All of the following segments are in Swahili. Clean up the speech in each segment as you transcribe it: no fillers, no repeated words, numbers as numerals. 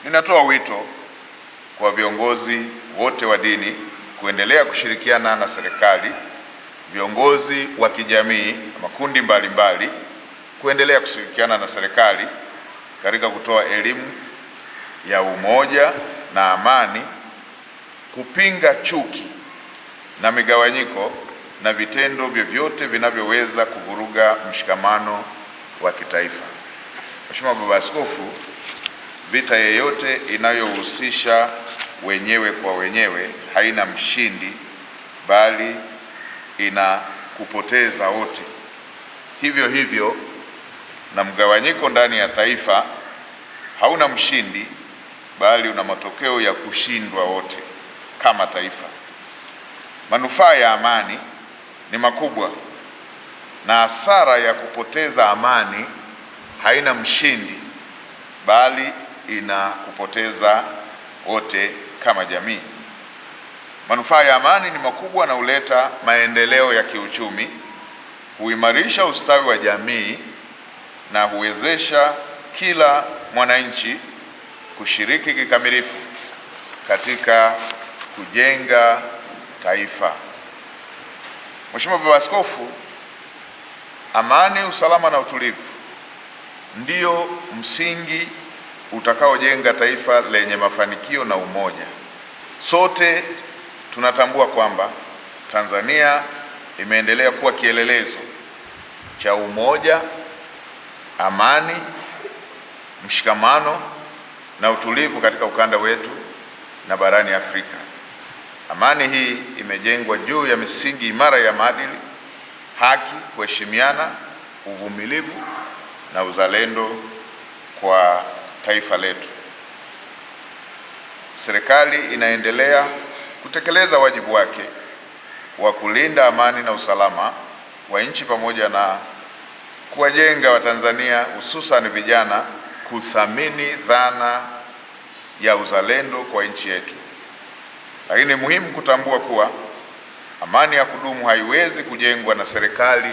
Ninatoa wito kwa viongozi wote wa dini kuendelea kushirikiana na serikali, viongozi wa kijamii na makundi mbalimbali kuendelea kushirikiana na serikali katika kutoa elimu ya umoja na amani, kupinga chuki na migawanyiko na vitendo vyovyote vinavyoweza kuvuruga mshikamano wa kitaifa. Mheshimiwa Baba Askofu, vita yeyote inayohusisha wenyewe kwa wenyewe haina mshindi, bali ina kupoteza wote. Hivyo hivyo na mgawanyiko ndani ya taifa hauna mshindi, bali una matokeo ya kushindwa wote kama taifa. Manufaa ya amani ni makubwa, na hasara ya kupoteza amani haina mshindi, bali ina kupoteza wote kama jamii. Manufaa ya amani ni makubwa na huleta maendeleo ya kiuchumi, huimarisha ustawi wa jamii na huwezesha kila mwananchi kushiriki kikamilifu katika kujenga taifa. Mheshimiwa Baba Askofu, amani, usalama na utulivu ndio msingi utakaojenga taifa lenye mafanikio na umoja. Sote tunatambua kwamba Tanzania imeendelea kuwa kielelezo cha umoja, amani, mshikamano na utulivu katika ukanda wetu na barani Afrika. Amani hii imejengwa juu ya misingi imara ya maadili, haki, kuheshimiana, uvumilivu na uzalendo kwa taifa letu. Serikali inaendelea kutekeleza wajibu wake wa kulinda amani na usalama wa nchi pamoja na kuwajenga Watanzania hususan vijana kuthamini dhana ya uzalendo kwa nchi yetu. Lakini muhimu kutambua kuwa amani ya kudumu haiwezi kujengwa na serikali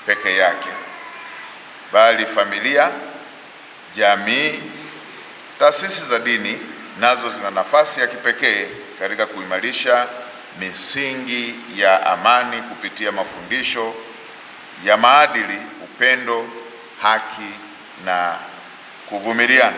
peke yake, bali familia, jamii, taasisi za dini nazo zina nafasi ya kipekee katika kuimarisha misingi ya amani kupitia mafundisho ya maadili, upendo, haki na kuvumiliana.